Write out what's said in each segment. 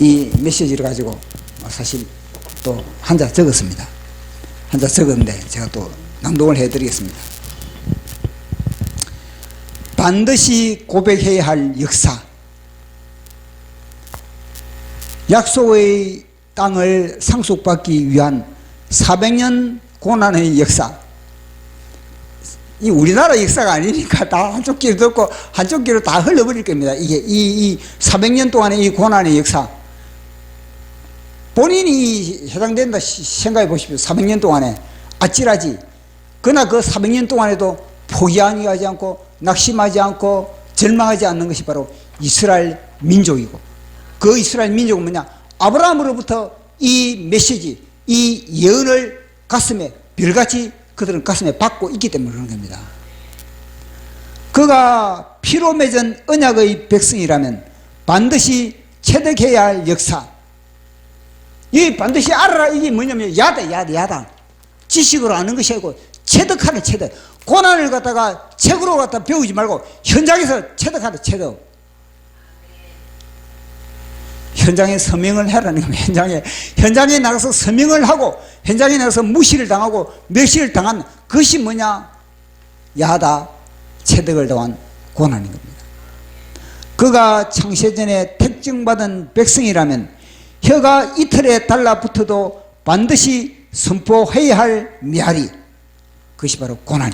이 메시지를 가지고 사실 또 한 자 적었습니다. 한 자 적었는데 제가 또 낭독을 해드리겠습니다. 반드시 고백해야 할 역사. 약속의 땅을 상속받기 위한 400년 고난의 역사. 이 우리나라 역사가 아니니까 다 한쪽 귀로 듣고 한쪽 귀로 다 흘러버릴 겁니다. 이게 이 400년 동안의 이 고난의 역사. 본인이 해당된다 생각해 보십시오. 400년 동안에 아찔하지. 그러나 그 400년 동안에도 포기하지 않고 낙심하지 않고 절망하지 않는 것이 바로 이스라엘 민족이고, 그 이스라엘 민족은 뭐냐? 아브라함으로부터 이 메시지, 이 예언을 가슴에 별같이 그들은 가슴에 받고 있기 때문에 그런 겁니다. 그가 피로 맺은 언약의 백성이라면 반드시 체득해야 할 역사, 이 반드시 알아라. 이게 뭐냐면 야당 지식으로 아는 것이 아니고 체득하는 체득. 고난을 갖다가 책으로 갖다 배우지 말고 현장에서 체득하는 체득. 현장에 서명을 해라는 겁니다. 현장에 나가서 서명을 하고 현장에 나가서 무시를 당하고 멸시를 당한 그것이 뭐냐? 야다 체득을 당한 고난인 겁니다. 그가 창세전에 택정받은 백성이라면 혀가 이틀에 달라붙어도 반드시 선포해야 할 메아리, 그것이 바로 고난.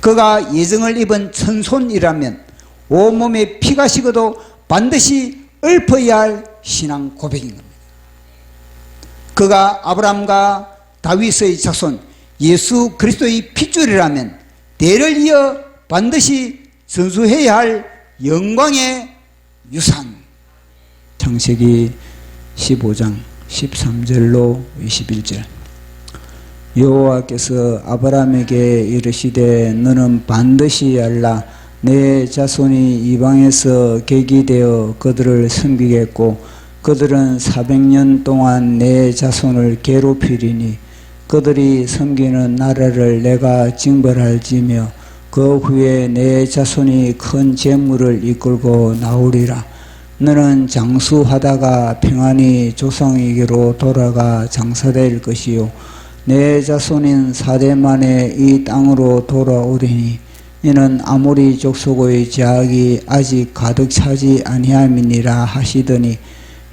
그가 예정을 입은 천손이라면 온몸에 피가 식어도 반드시 읊어야 할 신앙 고백인 겁니다. 그가 아브라함과 다윗의 자손 예수 그리스도의 핏줄이라면 대를 이어 반드시 전수해야 할 영광의 유산. 창세기 15장 13절로 21절. 여호와께서 아브라함에게 이르시되 너는 반드시 알라. 내 자손이 이방에서 객이 되어 그들을 섬기겠고 그들은 400년 동안 내 자손을 괴롭히리니 그들이 섬기는 나라를 내가 징벌할지며 그 후에 내 자손이 큰 재물을 이끌고 나오리라. 너는 장수하다가 평안히 조상에게로 돌아가 장사될 것이요 내 자손인 4대 만에 이 땅으로 돌아오리니 이는 아모리 족속의 제약이 아직 가득 차지 아니함이니라 하시더니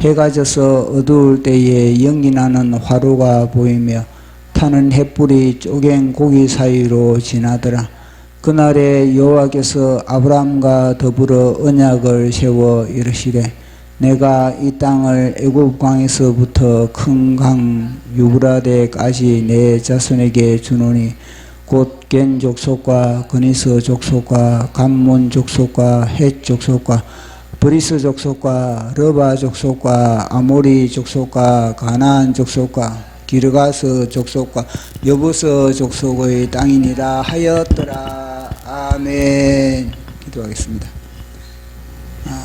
해가 져서 어두울 때에 연기 나는 화로가 보이며 타는 햇불이 쪼갠 고기 사이로 지나더라. 그날에 여호와께서 아브라함과 더불어 언약을 세워 이르시되 내가 이 땅을 애굽 강에서부터 큰 강 유브라데까지 내 자손에게 주노니 곧 겐 족속과 그니스 족속과 감몬 족속과 헷 족속과 브리스 족속과 러바 족속과 아모리 족속과 가나안 족속과 기르가스 족속과 여부스 족속의 땅이니라 하였더라. 아멘. 기도하겠습니다.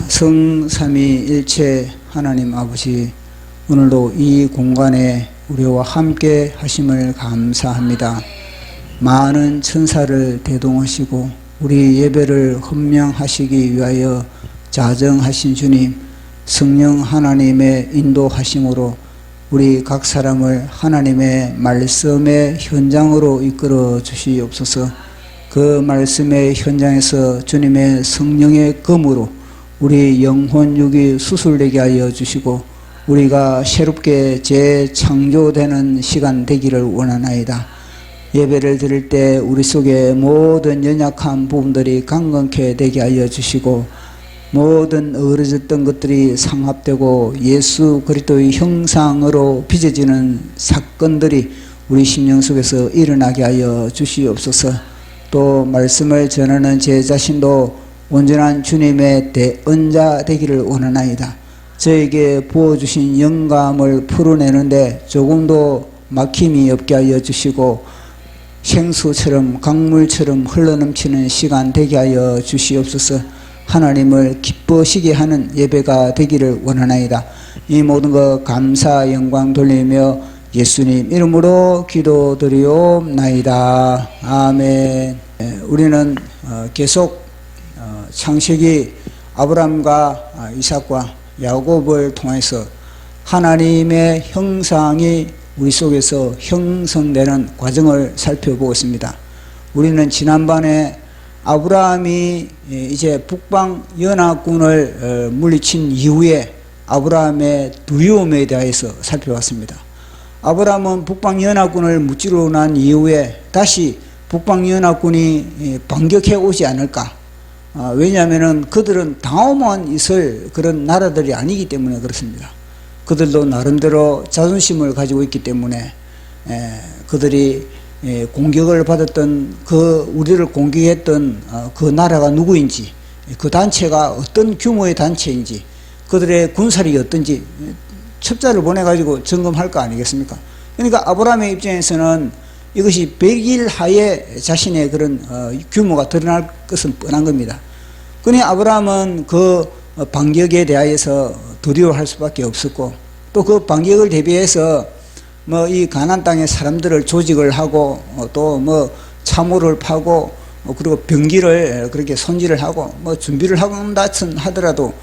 성삼위일체 하나님 아버지, 오늘도 이 공간에 우리와 함께 하심을 감사합니다. 많은 천사를 대동하시고 우리 예배를 헌명하시기 위하여 자정하신 주님, 성령 하나님의 인도하심으로 우리 각 사람을 하나님의 말씀의 현장으로 이끌어 주시옵소서. 그 말씀의 현장에서 주님의 성령의 검으로 우리 영혼 육이 수술되게 하여 주시고 우리가 새롭게 재창조되는 시간 되기를 원하나이다. 예배를 드릴 때 우리 속에 모든 연약한 부분들이 강건케 되게 하여 주시고 모든 어그러졌던 것들이 상합되고 예수 그리스도의 형상으로 빚어지는 사건들이 우리 심령 속에서 일어나게 하여 주시옵소서. 또 말씀을 전하는 제 자신도 온전한 주님의 대언자 되기를 원하나이다. 저에게 부어주신 영감을 풀어내는데 조금도 막힘이 없게 하여 주시고 생수처럼 강물처럼 흘러넘치는 시간 되게 하여 주시옵소서. 하나님을 기뻐시게 하는 예배가 되기를 원하나이다. 이 모든 것 감사 영광 돌리며 예수님 이름으로 기도드리옵나이다. 아멘. 우리는 계속 창세기 아브라함과 이삭과 야곱을 통해서 하나님의 형상이 우리 속에서 형성되는 과정을 살펴보겠습니다. 우리는 지난번에 아브라함이 이제 북방 연합군을 물리친 이후에 아브라함의 두려움에 대해서 살펴봤습니다. 아브라함은 북방 연합군을 무찌르고 난 이후에 다시 북방 연합군이 반격해 오지 않을까? 왜냐하면 그들은 당하고만 있을 그런 나라들이 아니기 때문에 그렇습니다. 그들도 나름대로 자존심을 가지고 있기 때문에 그들이 공격을 받았던 우리를 공격했던 그 나라가 누구인지, 그 단체가 어떤 규모의 단체인지, 그들의 군사력이 어떤지 첩자를 보내가지고 점검할 거 아니겠습니까? 그러니까 아브라함의 입장에서는 이것이 100일 하에 자신의 그런 규모가 드러날 것은 뻔한 겁니다. 그러니 아브라함은 그 반격에 대하여서 두려워할 수밖에 없었고, 또 그 반격을 대비해서 뭐 이 가나안 땅의 사람들을 조직을 하고 또 뭐 참호를 파고 그리고 병기를 그렇게 손질을 하고 뭐 준비를 한다 하더라도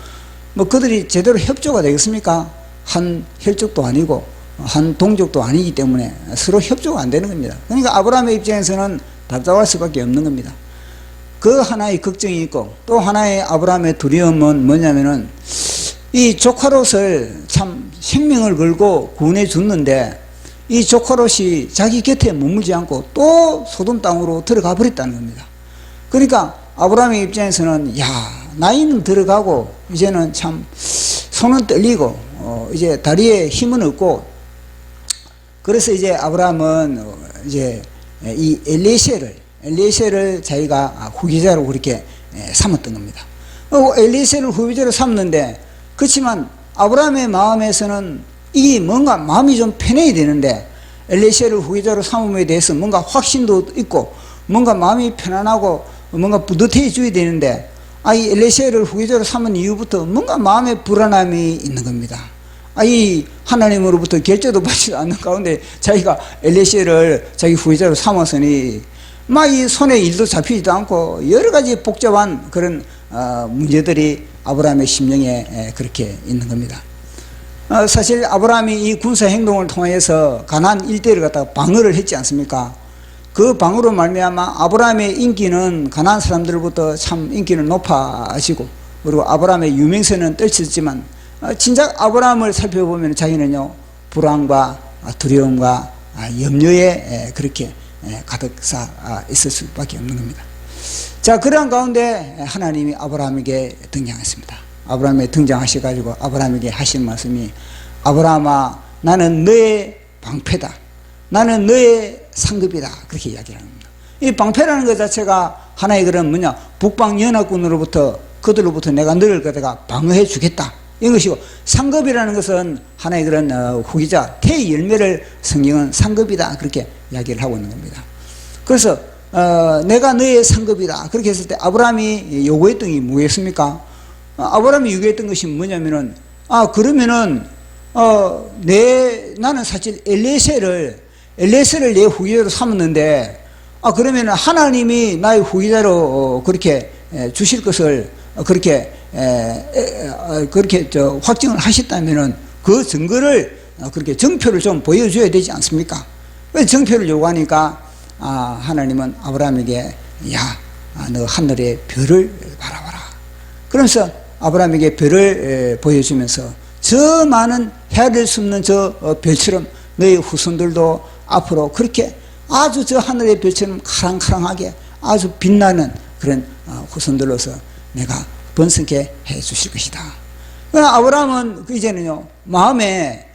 뭐 그들이 제대로 협조가 되겠습니까? 한 혈족도 아니고 한 동족도 아니기 때문에 서로 협조가 안 되는 겁니다. 그러니까 아브라함의 입장에서는 답답할 수밖에 없는 겁니다. 그 하나의 걱정이 있고, 또 하나의 아브라함의 두려움은 뭐냐면은 이 조카롯을 참 생명을 걸고 구원해 줬는데 이 조카롯이 자기 곁에 머물지 않고 또 소돔 땅으로 들어가 버렸다는 겁니다. 그러니까 아브라함의 입장에서는 야, 나이는 들어가고 이제는 참 손은 떨리고 이제 다리에 힘은 없고, 그래서 이제 아브라함은 이제 이 엘리에셀을 자기가 후계자로 그렇게 삼았던 겁니다. 엘리에셀을 후계자로 삼는데, 그렇지만 아브라함의 마음에서는 이 뭔가 마음이 좀 편해야 되는데, 엘리에셀을 후계자로 삼음에 대해서 뭔가 확신도 있고 뭔가 마음이 편안하고 뭔가 뿌듯해져야 되는데, 이 엘리에셀을 후계자로 삼은 이후부터 뭔가 마음에 불안함이 있는 겁니다. 이 하나님으로부터 결제도 받지 않는 가운데 자기가 엘리에셀을 자기 후계자로 삼았으니 막 이 손에 일도 잡히지도 않고 여러 가지 복잡한 그런 문제들이 아브라함의 심령에 그렇게 있는 겁니다. 사실 아브라함이 이 군사 행동을 통해서 가나안 일대를 갖다가 방어를 했지 않습니까? 그 방어로 말미암아 아브라함의 인기는 가나안 사람들부터 참 인기는 높아지고, 그리고 아브라함의 유명세는 떨쳤지만 진작 아브라함을 살펴보면 자기는요 불안과 두려움과 염려에 그렇게 가득 차 있을 수밖에 없는 겁니다. 자, 그러한 가운데 하나님이 아브라함에게 등장했습니다. 아브라함에 등장하셔가지고 아브라함에게 하신 말씀이, 아브라함아, 나는 너의 방패다, 나는 너의 상급이다, 그렇게 이야기를 합니다. 이 방패라는 것 자체가 하나의 그런 뭐냐, 북방연합군으로부터 그들로부터 내가 너를 갖다가 방어해 주겠다, 이런 것이고, 상급이라는 것은 하나의 그런 후기자 태의 열매를 성경은 상급이다, 그렇게 이야기를 하고 있는 겁니다. 그래서 내가 너의 상급이다, 그렇게 했을 때 아브라함이 요구했던 게 뭐겠습니까? 아브라함이 요구했던 것이 뭐냐면은, 그러면은 나는 사실 엘리에셀을 내 후계자로 삼았는데, 그러면은 하나님이 나의 후계자로 그렇게 주실 것을 그렇게 확증을 하셨다면은 그 증거를 그렇게 정표를 좀 보여줘야 되지 않습니까? 왜 정표를 요구하니까 하나님은 아브라함에게 너 하늘의 별을 바라봐라, 그러면서 아브라함에게 별을 보여주면서 저 많은 헤아릴 수 없는 저 별처럼 너희 후손들도 앞으로 그렇게 아주 저 하늘의 별처럼 카랑카랑하게 아주 빛나는 그런 후손들로서 내가 번성케 해 주실 것이다. 아브라함은 이제는요 마음에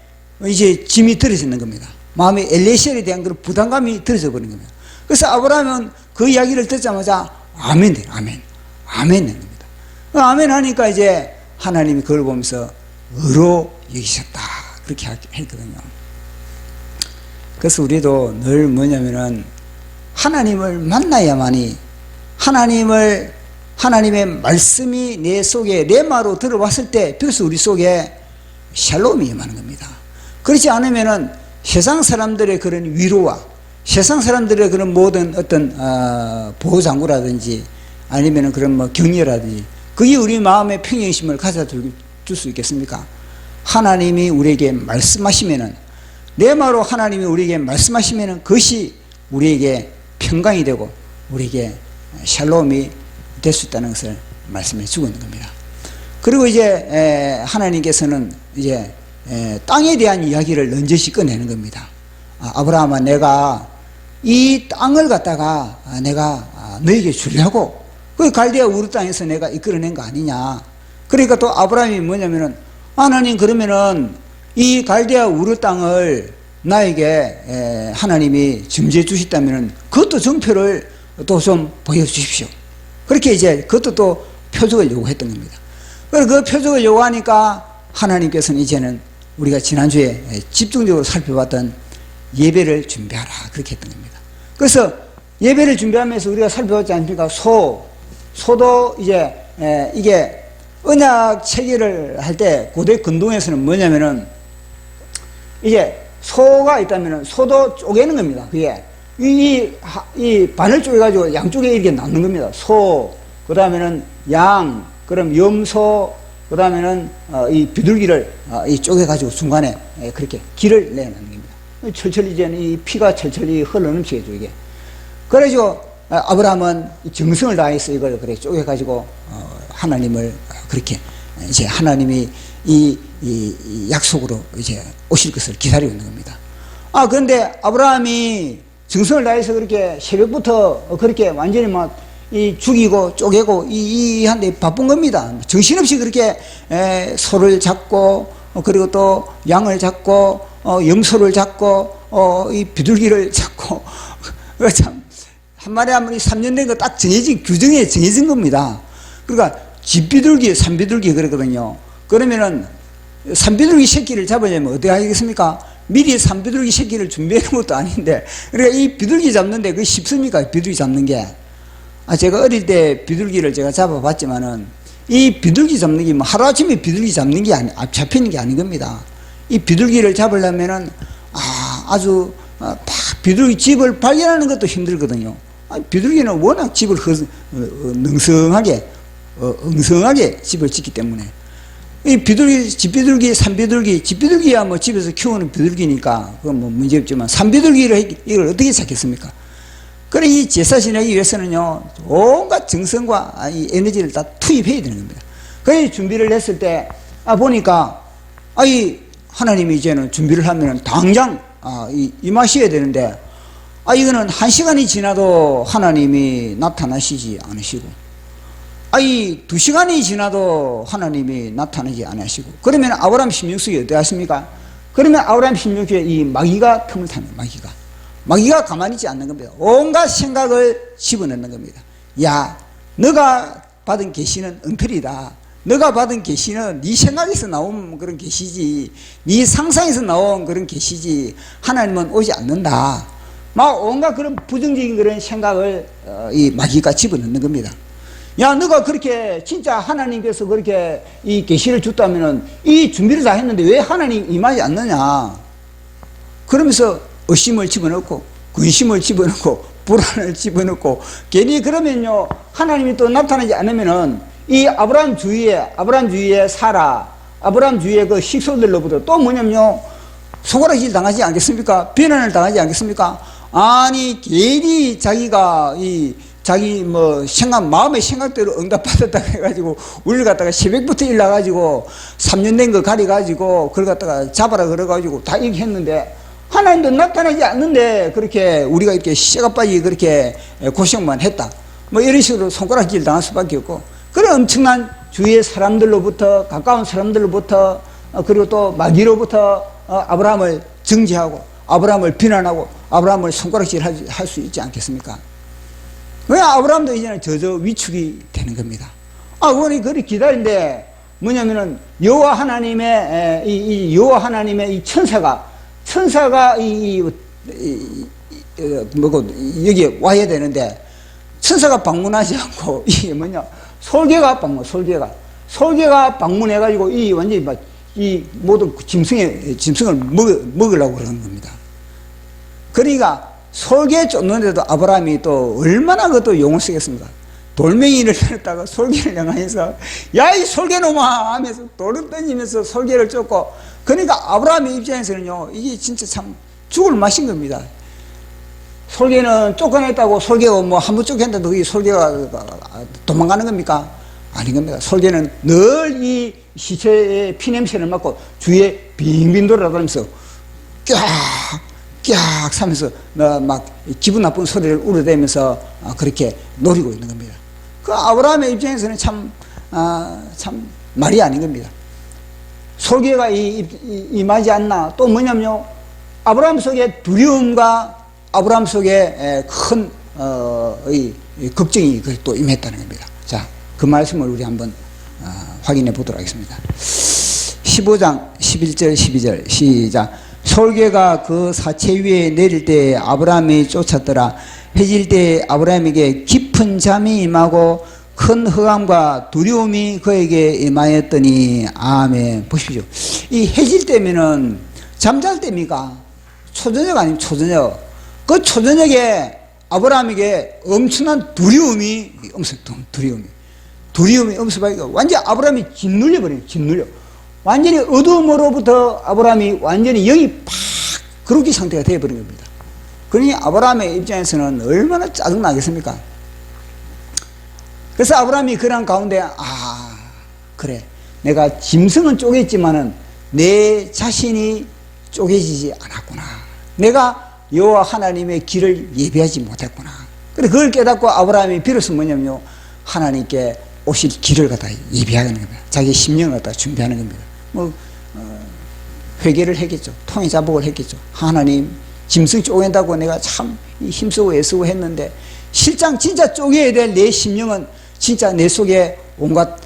이제 짐이 들어지는 겁니다. 마음에 엘리에셀에 대한 그런 부담감이 들어져 버린 겁니다. 그래서 아브라함은 그 이야기를 듣자마자 아멘 합니다. 아멘 하니까 이제 하나님이 그걸 보면서 의로 여기셨다, 그렇게 했거든요. 그래서 우리도 늘 뭐냐면은 하나님을 만나야만이 하나님의 말씀이 내 속에 레마로 들어왔을 때 비로소 우리 속에 샬롬이 임하는 겁니다. 그렇지 않으면은 세상 사람들의 그런 위로와 세상 사람들의 그런 모든 어떤 보호장구라든지 아니면은 그런 뭐 격려라든지 그게 우리 마음의 평정심을 가져다 줄 수 있겠습니까? 하나님이 우리에게 말씀하시면은, 내 말로 하나님이 우리에게 말씀하시면은 그것이 우리에게 평강이 되고 우리에게 샬롬이 될 수 있다는 것을 말씀해 주고 있는 겁니다. 그리고 이제 하나님께서는 이제 땅에 대한 이야기를 넌지시 꺼내는 겁니다. 아브라함아, 내가 이 땅을 갖다가 내가 너에게 주려고 그 갈대아 우르 땅에서 내가 이끌어낸 거 아니냐. 그러니까 또 아브라함이 뭐냐면은, 하나님 그러면은 이 갈대아 우르 땅을 나에게 하나님이 점지해 주셨다면은 그것도 정표를 또 좀 보여주십시오. 그렇게 이제 그것도 또 표적을 요구했던 겁니다. 그래서 그 표적을 요구하니까 하나님께서는 이제는 우리가 지난주에 집중적으로 살펴봤던 예배를 준비하라, 그렇게 했던 겁니다. 그래서 예배를 준비하면서 우리가 살펴봤지 않습니까? 소도 이제 이게 언약 체계를 할 때 고대 근동에서는 뭐냐면은 이제 소가 있다면은 소도 쪼개는 겁니다. 그게 이 반을 쪼개가지고 양쪽에 이렇게 나누는 겁니다. 소, 그 다음에는 양, 그럼 염소, 그 다음에는 이 비둘기를 이 쪼개가지고 중간에 그렇게 길을 내놓는 겁니다. 철철이 이제 이 피가 철철이 흘러넘치겠죠, 이게. 그래가지고 아브라함은 정성을 다해서 이걸 그래 쪼개가지고 하나님을 그렇게 이제 하나님이 이 약속으로 이제 오실 것을 기다리고 있는 겁니다. 그런데 아브라함이 정성을 다해서 그렇게 새벽부터 그렇게 완전히 막 이 죽이고 쪼개고 한데 바쁜 겁니다. 정신없이 그렇게 소를 잡고 그리고 또 양을 잡고 염소를 잡고 이 비둘기를 잡고 참 한 마리 한 마리 3년 된 거 딱 정해진 규정에 정해진 겁니다. 그러니까 집비둘기, 산비둘기 그러거든요. 그러면은 산비둘기 새끼를 잡으려면 어떻게 하겠습니까? 미리 산비둘기 새끼를 준비하는 것도 아닌데, 그러니까 이 비둘기 잡는데 그게 쉽습니까? 비둘기 잡는 게. 제가 어릴 때 비둘기를 제가 잡아봤지만은 이 비둘기 잡는 게 뭐 하루아침에 비둘기 잡는 게 잡히는 게 아닌 겁니다. 이 비둘기를 잡으려면은 아주 비둘기 집을 발견하는 것도 힘들거든요. 비둘기는 워낙 집을 능성하게 엉성하게 집을 짓기 때문에 이 비둘기, 집비둘기, 산비둘기, 집비둘기야 뭐 집에서 키우는 비둘기니까 그건 뭐 문제 없지만 산비둘기를 이걸 어떻게 찾겠습니까? 그래 이 제사 지내기 위해서는요 온갖 정성과 이 에너지를 다 투입해야 되는 겁니다. 그래서 준비를 했을 때 보니까 이 하나님이 이제는 준비를 하면은 당장 임하셔야 되는데 이거는 1시간이 지나도 하나님이 나타나시지 않으시고 2시간이 지나도 하나님이 나타나지 않으시고 그러면 아브라함 신명수기 어떻게 하십니까? 그러면 아브라함 신명수기에 이 마귀가 틈을 타는 마귀가 가만히 있지 않는 겁니다. 온갖 생각을 집어넣는 겁니다. 야, 너가 받은 계시는 엉터리다. 너가 받은 계시는 네 생각에서 나온 그런 계시지, 네 상상에서 나온 그런 계시지, 하나님은 오지 않는다. 막 온갖 그런 부정적인 그런 생각을 이 마귀가 집어넣는 겁니다. 야, 너가 그렇게 진짜 하나님께서 그렇게 이 계시를 줬다면은 이 준비를 다 했는데 왜 하나님 임하지 않느냐? 그러면서 의심을 집어넣고 근심을 집어넣고 불안을 집어넣고 괜히 그러면요 하나님이 또 나타나지 않으면은 이 아브라함 주위에 사라, 아브라함 주위의 그 식소들로부터 또 뭐냐면요 손가락질 당하지 않겠습니까? 비난을 당하지 않겠습니까? 아니 괜히 자기가 자기 마음의 생각대로 응답받았다 해가지고 우리를 갖다가 새벽부터 일나가지고 3년 된 거 가려가지고 그걸 갖다가 잡아라 그래가지고 다 이렇게 했는데 하나님도 나타나지 않는데 그렇게 우리가 이렇게 씨가 빠지게 그렇게 고생만 했다. 이런 식으로 손가락질 당할 수밖에 없고, 그래 엄청난 주위의 사람들로부터, 가까운 사람들로부터, 그리고 또 마귀로부터 아브라함을 정죄하고, 아브라함을 비난하고, 아브라함을 손가락질 할 수 있지 않겠습니까? 왜 아브라함도 이제는 저저 위축이 되는 겁니다. 그거는 그리 기다린데 뭐냐면은 여호와 하나님의 이 천사가 여기에 와야 되는데 천사가 방문하지 않고 이게 뭐냐 솔개가 방문해가지고 이 완전히 이 모든 짐승을 먹으려고 그러는 겁니다. 그러니까 솔개 쫓는데도 아브라함이 또 얼마나 그것도 용을 쓰겠습니까? 돌멩이를 들었다가 솔개를 향해서 야 이 솔개놈아 하면서 돌을 던지면서 솔개를 쫓고, 그러니까 아브라함의 입장에서는요 이게 진짜 참 죽을 맛인 겁니다. 솔개는 쫓겨냈다고 솔개가 뭐 한 번 쫓겨낸다고 그게 솔개가 도망가는 겁니까? 아닌 겁니다. 솔개는 늘 이 시체의 피냄새를 맡고 주위에 빙빙 돌아다니면서 깍깍 하면서 막 기분 나쁜 소리를 울어대면서 그렇게 노리고 있는 겁니다. 그 아브라함의 입장에서는 참 말이 아닌 겁니다. 솔개가 임하지 않나. 또 뭐냐면요, 아브라함 속에 두려움과 아브라함 속에 큰 걱정이 또 임했다는 겁니다. 자, 그 말씀을 우리 한번 확인해 보도록 하겠습니다. 15장 11절 12절 시작. 솔개가 그 사체 위에 내릴 때 아브라함이 쫓았더라. 해질 때 아브라함에게 깊은 잠이 임하고 큰 흑암과 두려움이 그에게 임하였더니. 아멘. 보십시오. 이 해질 때면은 잠잘 때입니까? 초저녁 아니면 초저녁. 그 초저녁에 아브라함에게 엄청난 두려움이 엄습하니까 완전히 아브라함이 짓눌려 버려요. 짓눌려. 완전히 어둠으로부터 아브라함이 완전히 영이 팍 그렇게 상태가 되어버린 겁니다. 그러니 아브라함의 입장에서는 얼마나 짜증나겠습니까? 그래서 아브라함이 그런 가운데 그래, 내가 짐승은 쪼갰지만은 내 자신이 쪼개지지 않았구나. 내가 여호와 하나님의 길을 예비하지 못했구나. 그래, 그걸 깨닫고 아브라함이 비로소 뭐냐면요, 하나님께 오실 길을 갖다 예비하는 겁니다. 자기 심령을 갖다 준비하는 겁니다. 회개를 했겠죠. 통해 자복을 했겠죠. 하나님, 짐승 쪼갠다고 내가 참 힘쓰고 애쓰고 했는데 실장 진짜 쪼개야 될 내 심령은 진짜 내 속에 온갖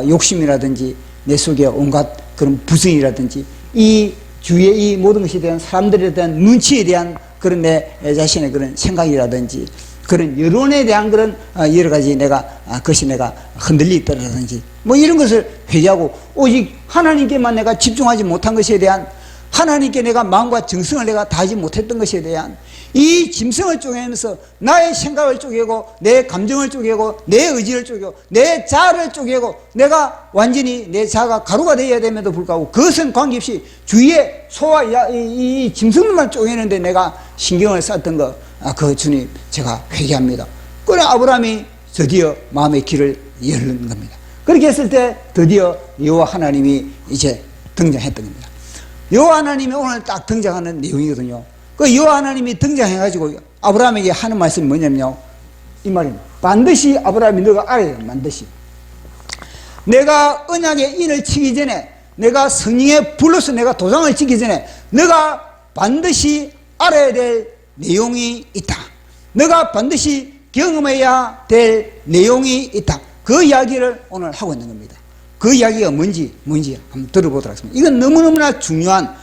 욕심이라든지 내 속에 온갖 그런 부승이라든지 이 주위에 이 모든 것에 대한 사람들에 대한 눈치에 대한 그런 내 자신의 그런 생각이라든지 그런 여론에 대한 그런 여러 가지 그것이 내가 흔들리 있다라든지 뭐 이런 것을 회개하고 오직 하나님께만 내가 집중하지 못한 것에 대한, 하나님께 내가 마음과 정성을 내가 다하지 못했던 것에 대한 이 짐승을 쪼개면서 나의 생각을 쪼개고 내 감정을 쪼개고 내 의지를 쪼개고 내 자아를 쪼개고 내가 완전히 내 자아가 가루가 되어야 됨에도 불구하고 그것은 관계없이 주위에 소와 이 짐승만 쪼개는데 내가 신경을 썼던 거, 그 주님 제가 회개합니다. 그래 아브라함이 드디어 마음의 길을 열는 겁니다. 그렇게 했을 때 드디어 여호와 하나님이 이제 등장했던 겁니다. 여호와 하나님이 오늘 딱 등장하는 내용이거든요. 그 여호와 하나님이 등장해가지고 아브라함에게 하는 말씀이 뭐냐면요, 이 말입니다. 반드시 아브라함이 너가 알아야 돼. 반드시 내가 언약의 인을 치기 전에, 내가 성령의 불로서 내가 도장을 찍기 전에 너가 반드시 알아야 될 내용이 있다. 너가 반드시 경험해야 될 내용이 있다. 그 이야기를 오늘 하고 있는 겁니다. 그 이야기가 뭔지 한번 들어보도록 하겠습니다. 이건 너무너무나 중요한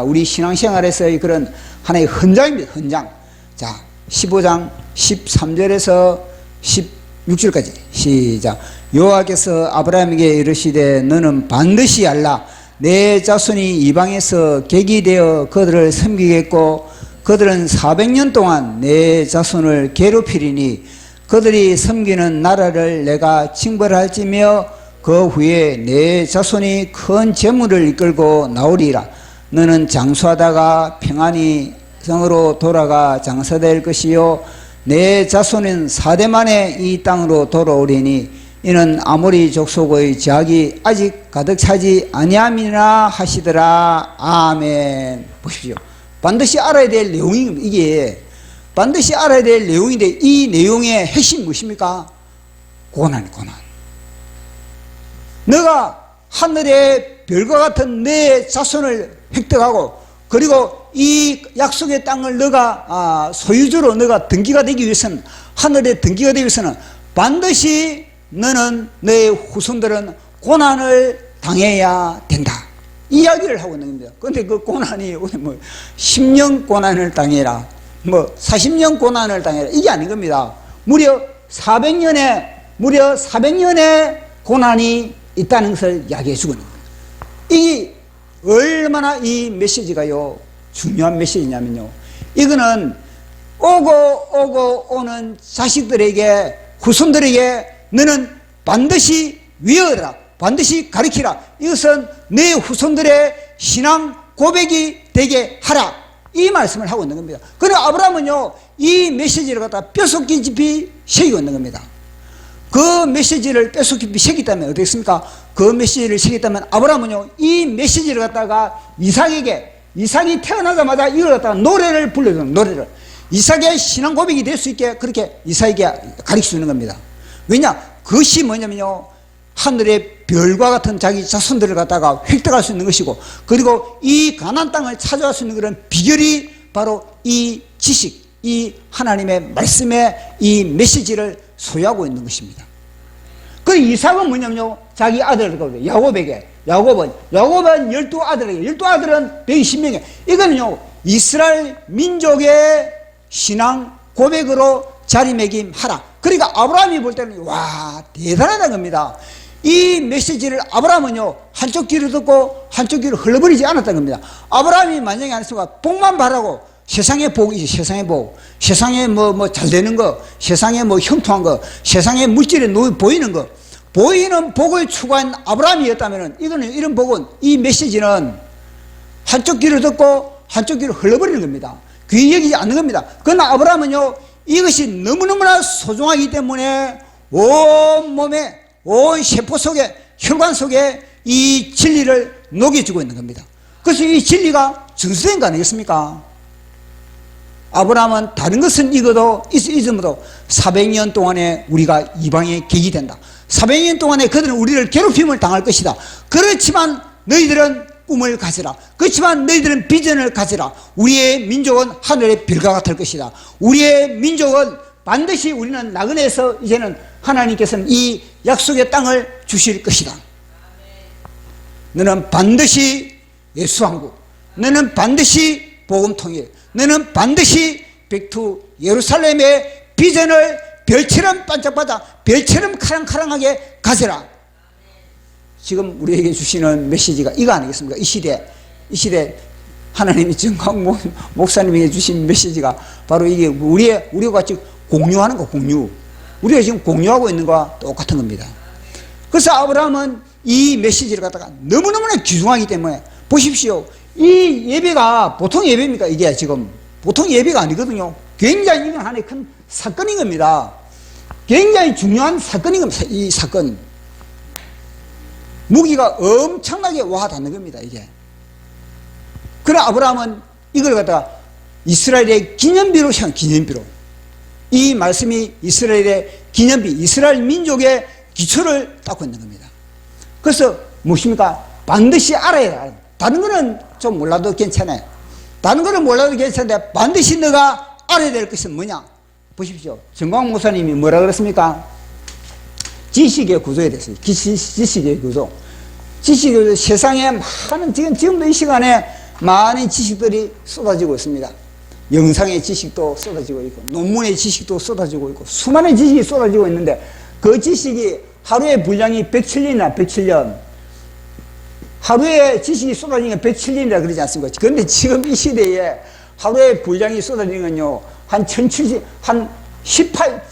우리 신앙생활에서의 그런 하나의 헌장입니다. 헌장. 자, 15장 13절에서 16절까지 시작. 여호와께서 아브라함에게 이르시되 너는 반드시 알라. 내 자손이 이방에서 객이 되어 그들을 섬기겠고 그들은 400년 동안 내 자손을 괴롭히리니 그들이 섬기는 나라를 내가 징벌할지며 그 후에 내 자손이 큰 재물을 이끌고 나오리라. 너는 장수하다가 평안히 성으로 돌아가 장사될 것이요 내 자손은 4대 만에 이 땅으로 돌아오리니 이는 아모리 족속의 제약이 아직 가득 차지 아니함이라 하시더라. 아멘. 보십시오. 반드시 알아야 될 내용입니다. 이게 반드시 알아야 될 내용인데 이 내용의 핵심이 무엇입니까? 고난. 너가 하늘의 별과 같은 내 자손을 획득하고 그리고 이 약속의 땅을 너가 소유주로 너가 등기가 되기 위해서는, 하늘의 등기가 되기 위해서는 반드시 너는 너의 후손들은 고난을 당해야 된다. 이야기를 하고 있는 겁니다. 그런데 그 고난이 뭐 10년 고난을 당해라, 뭐 40년 고난을 당해라, 이게 아닌 겁니다. 무려 400년의 고난이 있다는 것을 이야기해 주고 있는 겁니다. 이 얼마나 이 메시지가요 중요한 메시지냐면요, 이거는 오고 오는 자식들에게 후손들에게 너는 반드시 외워라, 반드시 가르치라. 이것은 내 후손들의 신앙 고백이 되게 하라, 이 말씀을 하고 있는 겁니다. 그러나 아브라함은요, 이 메시지를 갖다 뼛속 깊이 새기고 있는 겁니다. 그 메시지를 뼛속 깊이 새겼다면 어떻겠습니까? 그 메시지를 새겼다면 아브라함은요, 이 메시지를 갖다가 이삭이 태어나자마자 이걸 갖다가 노래를 불러주는, 노래를 이삭의 신앙 고백이 될 수 있게 그렇게 이삭에게 가르쳐 주는 겁니다. 왜냐? 그것이 뭐냐면요, 하늘의 별과 같은 자기 자손들을 갖다가 획득할 수 있는 것이고, 그리고 이 가나안 땅을 찾아갈 수 있는 그런 비결이 바로 이 지식, 이 하나님의 말씀의 이 메시지를 소유하고 있는 것입니다. 그 이삭은 뭐냐면요, 자기 아들을 야곱에게, 야곱은 12아들에게, 12아들은 120명에, 이거는요 이스라엘 민족의 신앙 고백으로 자리매김하라. 그러니까 아브라함이 볼 때는 와, 대단하다는 겁니다. 이 메시지를 아브라함은요, 한쪽 귀로 듣고 한쪽 귀로 흘러버리지 않았다는 겁니다. 아브라함이 만약에 안 했으면 복만 바라고, 세상의 복이지, 세상의 복, 세상에 뭐 잘 되는 거, 세상에 뭐 형통한 거, 세상의 물질에 보이는 거, 보이는 복을 추구한 아브라함이었다면 이거는, 이런 복은, 이 메시지는 한쪽 귀로 듣고 한쪽 귀로 흘러버리는 겁니다. 귀 여기지 않는 겁니다. 그러나 아브라함은요, 이것이 너무너무나 소중하기 때문에 온 몸에, 온 세포 속에, 혈관 속에 이 진리를 녹여주고 있는 겁니다. 그래서 이 진리가 전수된 거 아니겠습니까? 아브라함은 다른 것은 잊어도 400년 동안에 우리가 이방의 객이 된다. 400년 동안에 그들은 우리를 괴롭힘을 당할 것이다. 그렇지만 너희들은 꿈을 가지라. 그렇지만 너희들은 비전을 가지라. 우리의 민족은 하늘의 별과 같을 것이다. 우리의 민족은 반드시, 우리는 나그네에서 이제는 하나님께서는 이 약속의 땅을 주실 것이다. 너는 반드시 예수왕국, 너는 반드시 복음통일, 너는 반드시 백투 예루살렘의 비전을 별처럼 반짝반짝, 별처럼 카랑카랑하게 가져라. 지금 우리에게 주시는 메시지가 이거 아니겠습니까? 이 시대 하나님이 정광 목사님에게 주신 메시지가 바로 이게 우리가 같이 공유하는 거, 공유. 우리가 지금 공유하고 있는 거와 똑같은 겁니다. 그래서 아브라함은 이 메시지를 갖다가 너무너무나 귀중하기 때문에, 보십시오. 이 예배가 보통 예배입니까? 이게 지금 보통 예배가 아니거든요. 굉장히 이건 하나의 큰 사건인 겁니다. 굉장히 중요한 사건인 겁니다. 이 사건. 무기가 엄청나게 와닿는 겁니다, 이게. 그러나 아브라함은 이걸 갖다가 이스라엘의 기념비로 기념비로. 이 말씀이 이스라엘의 기념비, 이스라엘 민족의 기초를 닦고 있는 겁니다. 그래서 무엇입니까? 반드시 알아야 돼. 다른 거는 좀 몰라도 괜찮아요. 다른 거는 몰라도 괜찮은데 반드시 너가 알아야 될 것은 뭐냐? 보십시오. 정광 목사님이 뭐라 그랬습니까? 지식의 구조에 대해서, 지식의 구조. 지식의 구조, 세상에 많은, 지금도 이 시간에 많은 지식들이 쏟아지고 있습니다. 영상의 지식도 쏟아지고 있고, 논문의 지식도 쏟아지고 있고, 수많은 지식이 쏟아지고 있는데, 그 지식이 하루의 분량이 107년이나 107년, 하루에 지식이 쏟아지는 게 107년이라 그러지 않습니까? 그런데 지금 이 시대에 하루에 분량이 쏟아지는 건요, 한 1070, 한 18,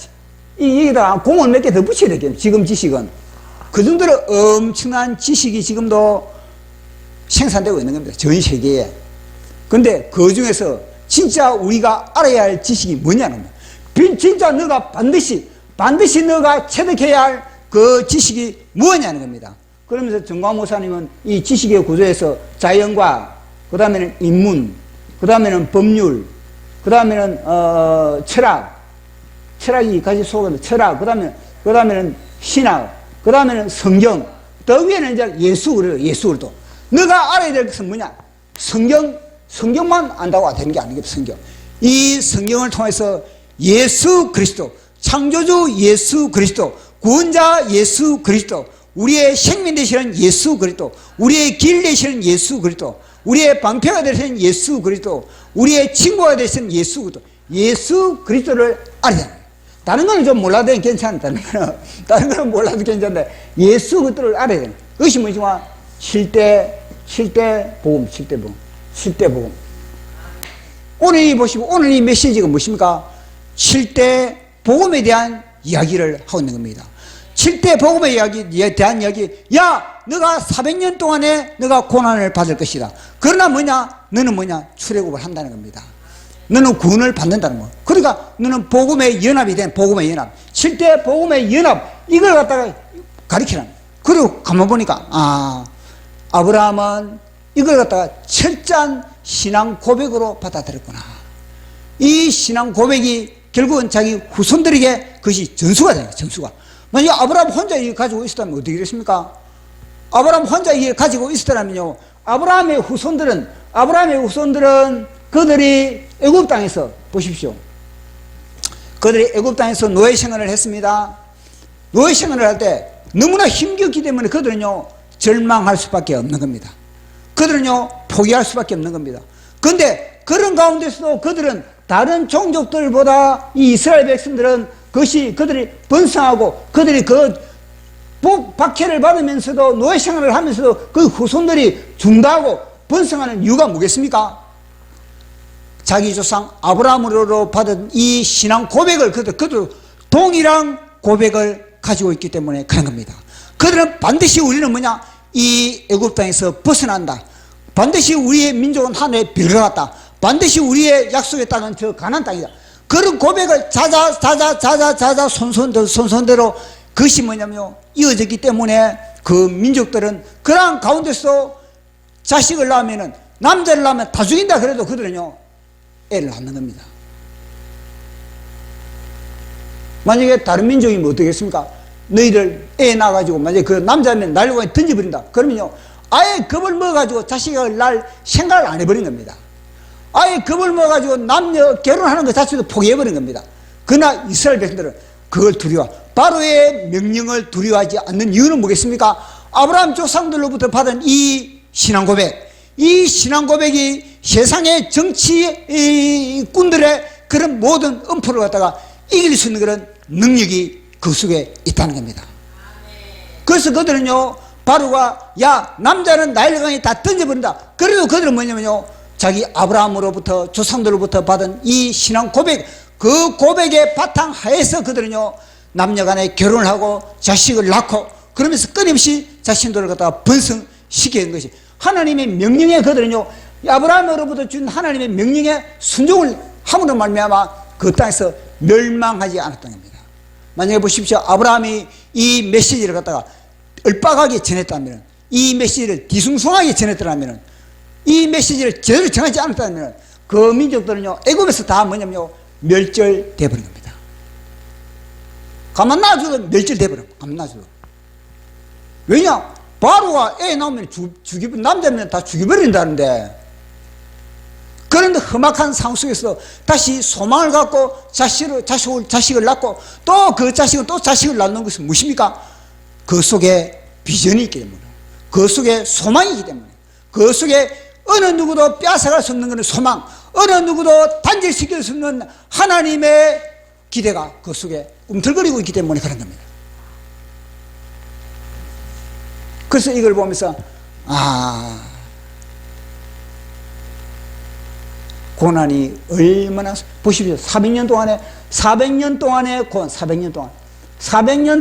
여기다가 공을 몇 개 더 붙여야 되겠네요. 지금 지식은. 그 정도로 엄청난 지식이 지금도 생산되고 있는 겁니다. 전 세계에. 근데 그 중에서 진짜 우리가 알아야 할 지식이 뭐냐는 거예요. 진짜 너가 반드시 너가 체득해야 할 그 지식이 무엇이냐는 겁니다. 그러면서 정광 목사님은 이 지식의 구조에서 자연과, 그 다음에는 인문, 그 다음에는 법률, 그 다음에는 철학이 같이 속은 철학, 그 다음에는 신학, 그 다음에는 성경, 더 위에는 이제 예수, 그래요. 예수도. 너가 알아야 될 것은 뭐냐? 성경만 안다고 되는 게 아니겠죠, 성경. 이 성경을 통해서 예수 그리스도, 창조주 예수 그리스도, 구원자 예수 그리스도, 우리의 생명 되시는 예수 그리스도, 우리의 길 되시는 예수 그리스도, 우리의 방패가 되시는 예수 그리스도, 우리의 친구가 되시는 예수 그리스도, 예수 그리스도를 알아야 합니다. 다른 거는 좀 몰라도 괜찮다. 다른 거는 몰라도 괜찮은데 예수 그리스도를 알아야 됩니다. 그것이 뭐지만 7대 복음. 오늘 이 메시지가 무엇입니까? 7대 복음에 대한 이야기를 하고 있는 겁니다. 7대 복음의 이야기에 대한 이야기. 야, 너가 400년 동안에 너가 고난을 받을 것이다. 그러나 뭐냐? 너는 뭐냐? 출애굽을 한다는 겁니다. 너는 구원을 받는다는 거. 그러니까 너는 복음의 연합이 된 복음의 연합. 7대 복음의 연합. 이걸 갖다가 가리키라는 거예요. 그리고 가만 보니까 아브라함은 이걸 갖다가 철저한 신앙 고백으로 받아들였구나. 이 신앙 고백이 결국은 자기 후손들에게 그것이 전수가 되는 거예요. 전수가. 만약에 아브라함 혼자 이걸 가지고 있었다면 어떻게 됐습니까? 아브라함 혼자 이걸 가지고 있었다면요, 아브라함의 후손들은 그들이 애굽 땅에서, 보십시오, 그들이 애굽 땅에서 노예 생활을 했습니다. 노예 생활을 할 때 너무나 힘겹기 때문에 그들은요 절망할 수밖에 없는 겁니다. 그들은요 포기할 수밖에 없는 겁니다. 그런데 그런 가운데서도 그들은 다른 종족들보다 이 이스라엘 백성들은 그들이 번성하고 그들이 그 박해를 받으면서도 노예 생활을 하면서도 그 후손들이 중다하고 번성하는 이유가 뭐겠습니까? 자기 조상 아브라함으로 받은 이 신앙 고백을 그들 동일한 고백을 가지고 있기 때문에 그런 겁니다. 그들은 반드시 우리는 뭐냐? 이 애굽 땅에서 벗어난다. 반드시 우리의 민족은 하늘의 별과 같다. 반드시 우리의 약속의 땅은 저 가나안 땅이다. 그런 고백을 자자 손손대로 그것이 뭐냐면요 이어졌기 때문에 그 민족들은 그러한 가운데서 자식을 낳으면은 남자를 낳으면 다 죽인다 그래도 그들은요 애를 낳는 겁니다. 만약에 다른 민족이면 어떻겠습니까? 너희들 애 낳아가지고 만약에 그 남자면 날려고 던져버린다 그러면요 아예 겁을 먹어가지고 자식을 낳을 생각을 안 해버린 겁니다. 아예 겁을 먹어가지고 남녀 결혼하는 것 자체도 포기해버린 겁니다. 그러나 이스라엘 백성들은 그걸 바로의 명령을 두려워하지 않는 이유는 뭐겠습니까? 아브라함 조상들로부터 받은 이 신앙 고백, 이 신앙 고백이 세상의 정치꾼들의 그런 모든 엄포를 갖다가 이길 수 있는 그런 능력이 그 속에 있다는 겁니다. 그래서 그들은요 바로가 야 남자는 나일강에 다 던져버린다. 그래도 그들은 뭐냐면요 자기 아브라함으로부터 조상들로부터 받은 이 신앙 고백, 그 고백의 바탕하에서 그들은요 남녀간에 결혼을 하고 자식을 낳고 그러면서 끊임없이 자신들을 갖다가 번성시키는 것이 하나님의 명령에 그들은요 아브라함으로부터 준 하나님의 명령에 순종을 함으로 말미암아 그 땅에서 멸망하지 않았던 겁니다. 만약에 보십시오. 아브라함이 이 메시지를 갖다가 얼빠가게 전했다면, 이 메시지를 뒤숭숭하게 전했더라면, 이 메시지를 제대로 전하지 않았다면 그 민족들은요 애굽에서 다 뭐냐면요 멸절돼 버린 겁니다. 가만 놔줘도 멸절돼 버려. 가만 놔줘도. 왜냐? 바로가 애 나오면 남자면 다 죽여버린다는데, 그런데 험악한 상황 속에서 다시 소망을 갖고 자식을 낳고 또 그 자식은 또 자식을 낳는 것은 무엇입니까? 그 속에 비전이 있기 때문에, 그 속에 소망이 있기 때문에, 그 속에 어느 누구도 빼앗아갈 수 없는 그런 소망, 어느 누구도 단절시킬 수 없는 하나님의 기대가 그 속에 움틀거리고 있기 때문에 그런 겁니다. 그래서 이걸 보면서 고난이 얼마나, 보십시오. 400년 동안에 400년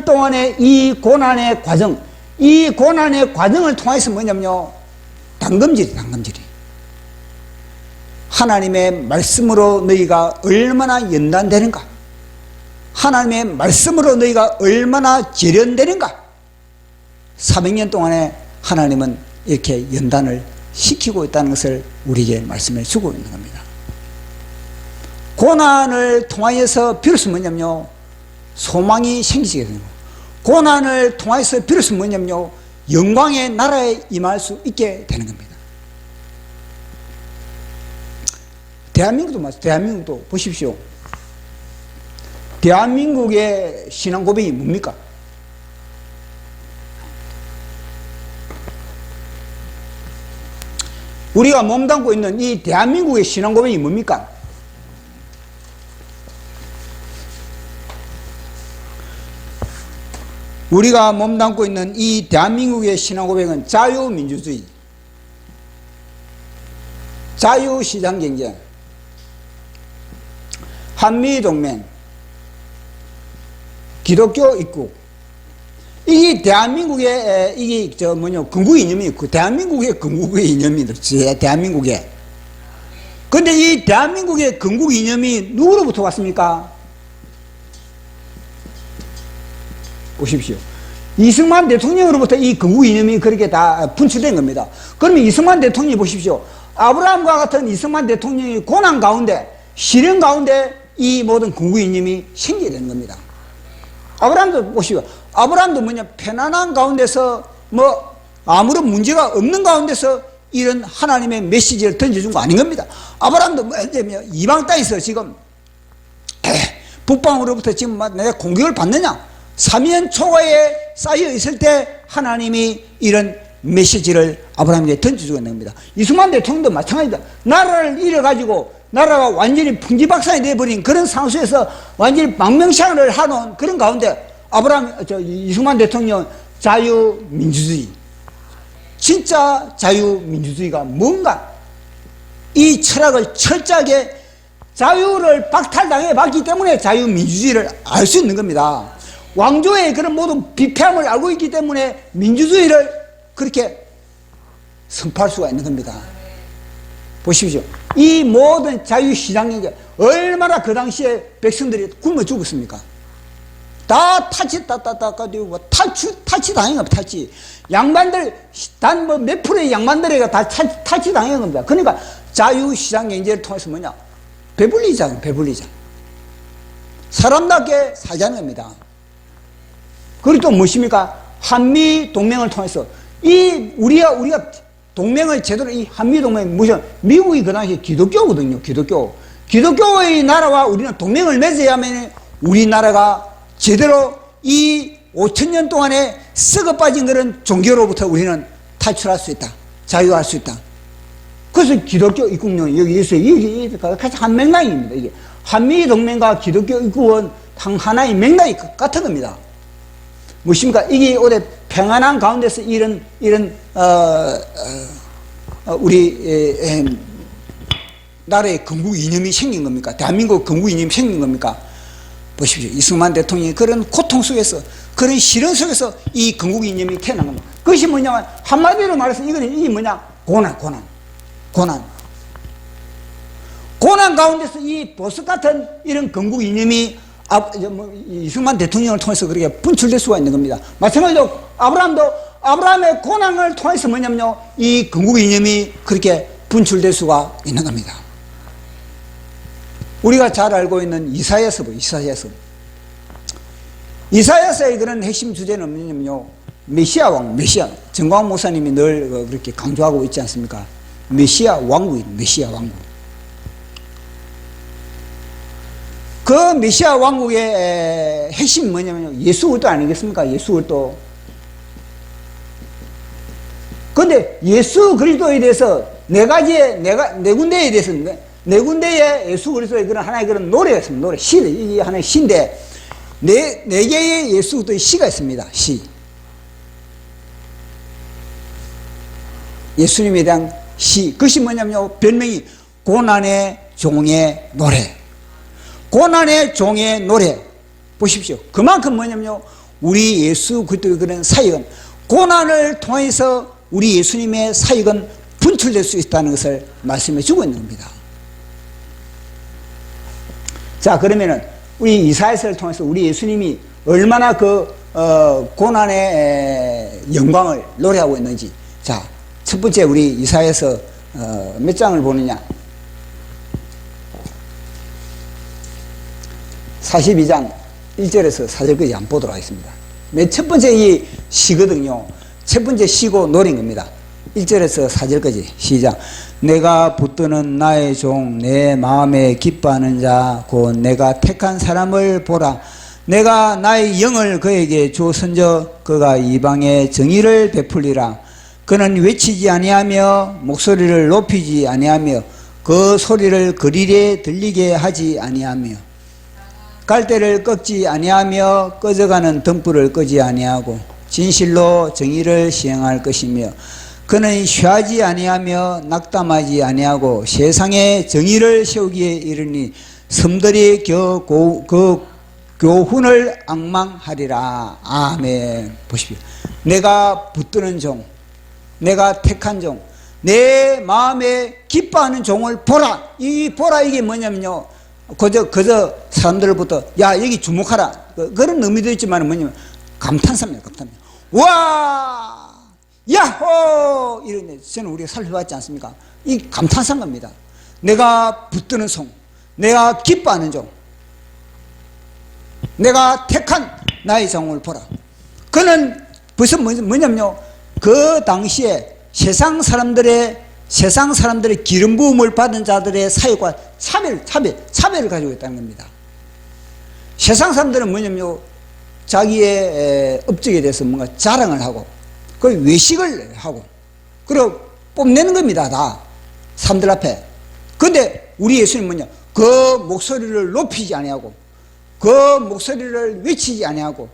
동안의 이 고난의 과정, 이 고난의 과정을 통해서 뭐냐면요 단검질이 하나님의 말씀으로 너희가 얼마나 연단되는가, 하나님의 말씀으로 너희가 얼마나 재련되는가. 400년 동안에 하나님은 이렇게 연단을 시키고 있다는 것을 우리에게 말씀해 주고 있는 겁니다. 고난을 통하여서 비로소 뭐냐면요 소망이 생기게 되는 거예요. 고난을 통해서 비로소 뭐냐면요 영광의 나라에 임할 수 있게 되는 겁니다. 대한민국도 보십시오. 대한민국의 신앙 고백이 뭡니까? 우리가 몸담고 있는 이 대한민국의 신앙 고백이 뭡니까? 우리가 몸담고 있는 이 대한민국의 신앙 고백은 자유민주주의, 자유시장경제, 한미동맹, 기독교 입국. 이게 대한민국의 이게 건국 이념이 있고 대한민국의 건국의 이념입니다. 대한민국에. 근데 이 대한민국의 건국 이념이 누구로부터 왔습니까? 보십시오. 이승만 대통령으로부터 이 건국 이념이 그렇게 다 분출된 겁니다. 그러면 이승만 대통령이 보십시오. 아브라함과 같은 이승만 대통령이 고난 가운데, 시련 가운데 이 모든 건국 이념이 생기게 되는 겁니다. 아브라함도 보시오. 아브라함도 뭐냐, 편안한 가운데서 뭐 아무런 문제가 없는 가운데서 이런 하나님의 메시지를 던져준 거 아닌 겁니다. 아브라함도 뭐 이방 땅에서 지금 북방으로부터 지금 내가 공격을 받느냐, 사면 초과에 쌓여 있을 때 하나님이 이런 메시지를 아브라함에게 던져주고 있는 겁니다. 이승만 대통령도 마찬가지다. 나라를 잃어가지고 나라가 완전히 풍지박산이 되어버린 그런 상황에서 완전히 망명시한을 하는 그런 가운데 이승만 대통령 자유민주주의, 진짜 자유민주주의가 뭔가 이 철학을 철저하게 자유를 박탈당해 봤기 때문에 자유민주주의를 알 수 있는 겁니다. 왕조의 그런 모든 비폐함을 알고 있기 때문에 민주주의를 그렇게 선포할 수가 있는 겁니다. 보십시오. 이 모든 자유시장이 얼마나 그 당시에 백성들이 굶어 죽었습니까? 다 탈취 당한 겁니다. 탈취. 양반들, 단 뭐 몇 프로의 양반들에게 다 탈취 당한 겁니다. 그러니까 자유시장 경제를 통해서 뭐냐? 배불리자. 사람답게 살자는 겁니다. 그리고 또 무엇입니까? 한미 동맹을 통해서 우리가 동맹을 제대로 이 한미 동맹 무슨 미국이 그 당시 기독교거든요. 기독교의 나라와 우리는 동맹을 맺어야만 우리나라가 제대로 이 5,000년 동안에 썩어 빠진 그런 종교로부터 우리는 탈출할 수 있다. 자유할 수 있다. 그래서 기독교 입국령 여기 있어요. 이게 같이 한 맥락입니다. 이게 한미 동맹과 기독교 입국은 하나의 맥락이 같은 겁니다. 무엇입니까? 이게 올해 평안한 가운데서 우리 나라의 건국 이념이 생긴 겁니까? 대한민국 건국 이념이 생긴 겁니까? 보십시오. 이승만 대통령이 그런 고통 속에서, 그런 시련 속에서 이 건국 이념이 태어난 겁니다. 그것이 뭐냐면 한마디로 말해서 이게 뭐냐? 고난 가운데서 이 보석 같은 이런 건국 이념이 이승만 대통령을 통해서 그렇게 분출될 수가 있는 겁니다. 마찬가지로 아브라함의 고난을 통해서 뭐냐면요, 이 건국 이념이 그렇게 분출될 수가 있는 겁니다. 우리가 잘 알고 있는 이사야서의 그런 핵심 주제는 뭐냐면요, 메시아. 정광 목사님이 늘 그렇게 강조하고 있지 않습니까? 메시아 왕국. 그 메시아 왕국의 핵심이 뭐냐면요, 예수그리스도 아니겠습니까? 예수그리스도. 근데 예수 그리스도에 대해서 네 군데에 대해서, 네 군데의 예수 그리스도의 그런 하나의 그런 노래가 있습니다. 이게 하나의 시인데, 네 개의 예수 그리스도의 시가 있습니다. 시. 예수님에 대한 시. 그것이 뭐냐면요, 별명이 고난의 종의 노래. 고난의 종의 노래. 보십시오. 그만큼 뭐냐면요, 우리 예수 그리스도의 그런 사역은, 고난을 통해서 우리 예수님의 사역은 분출될 수 있다는 것을 말씀해 주고 있는 겁니다. 자, 그러면은 우리 이사야서를 통해서 우리 예수님이 얼마나 고난의 영광을 노래하고 있는지. 자, 첫 번째 우리 이사야서 몇 장을 보느냐? 42장 1절에서 4절까지 한번 보도록 하겠습니다. 첫 번째 이 시거든요. 첫 번째 시고 노래인 겁니다. 1절에서 4절까지 시작. 내가 붙드는 나의 종, 내 마음에 기뻐하는 자, 곧 내가 택한 사람을 보라. 내가 나의 영을 그에게 주선저 그가 이방의 정의를 베풀리라. 그는 외치지 아니하며 목소리를 높이지 아니하며 그 소리를 거리에 들리게 하지 아니하며 갈대를 꺾지 아니하며 꺼져가는 등불을 끄지 아니하고 진실로 정의를 시행할 것이며 그는 쉬하지 아니하며 낙담하지 아니하고 세상에 정의를 세우기에 이르니 섬들이 그 교훈을 앙망하리라. 아멘. 보십시오. 내가 붙드는 종, 내가 택한 종, 내 마음에 기뻐하는 종을 보라. 이 보라 이게 뭐냐면요, 그저 사람들부터 야 여기 주목하라 그런 의미도 있지만 뭐냐면 감탄사입니다. 감탄. 와 야호 이런 저는 우리가 살펴봤지 않습니까? 이 감탄사인 겁니다. 내가 붙드는 종, 내가 기뻐하는 종, 내가 택한 나의 종을 보라. 그는 벌써 뭐냐면요, 그 당시에 세상 사람들의 기름 부음을 받은 자들의 사역과 차별을 가지고 있다는 겁니다. 세상 사람들은 뭐냐면요, 자기의 업적에 대해서 뭔가 자랑을 하고, 그 외식을 하고, 그리고 뽐내는 겁니다. 다 사람들 앞에. 근데 우리 예수님 뭐냐, 그 목소리를 높이지 아니하고, 그 목소리를 외치지 아니하고,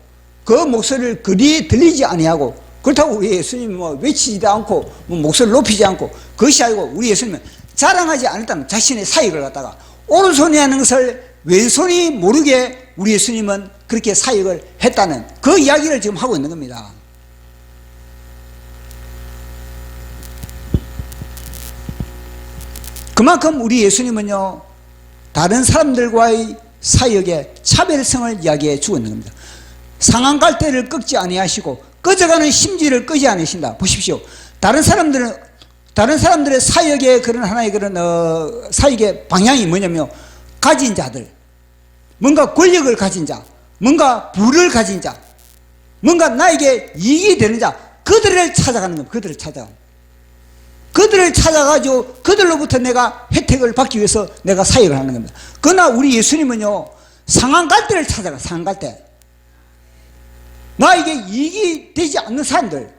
그 목소리를 그리 들리지 아니하고, 그렇다고 우리 예수님은 뭐 외치지도 않고 뭐 목소리를 높이지 않고, 그것이 아니고 우리 예수님은 자랑하지 않았다는 자신의 사역을 갖다가 오른손이 하는 것을 왼손이 모르게 우리 예수님은 그렇게 사역을 했다는 그 이야기를 지금 하고 있는 겁니다. 그만큼 우리 예수님은요, 다른 사람들과의 사역의 차별성을 이야기해 주고 있는 겁니다. 상한 갈대를 꺾지 아니하시고 꺼져가는 심지를 끄지 않으신다. 보십시오. 다른 사람들의 사역의 그런 하나의 그런 사역의 방향이 뭐냐면, 가진 자들, 뭔가 권력을 가진 자, 뭔가 부를 가진 자, 뭔가 나에게 이익이 되는 자, 그들을 찾아가는 겁니다. 그들을 찾아가지고 그들로부터 내가 혜택을 받기 위해서 내가 사역을 하는 겁니다. 그러나 우리 예수님은요, 상한 갈대를 찾아가. 상한 갈대, 나에게 이익이 되지 않는 사람들,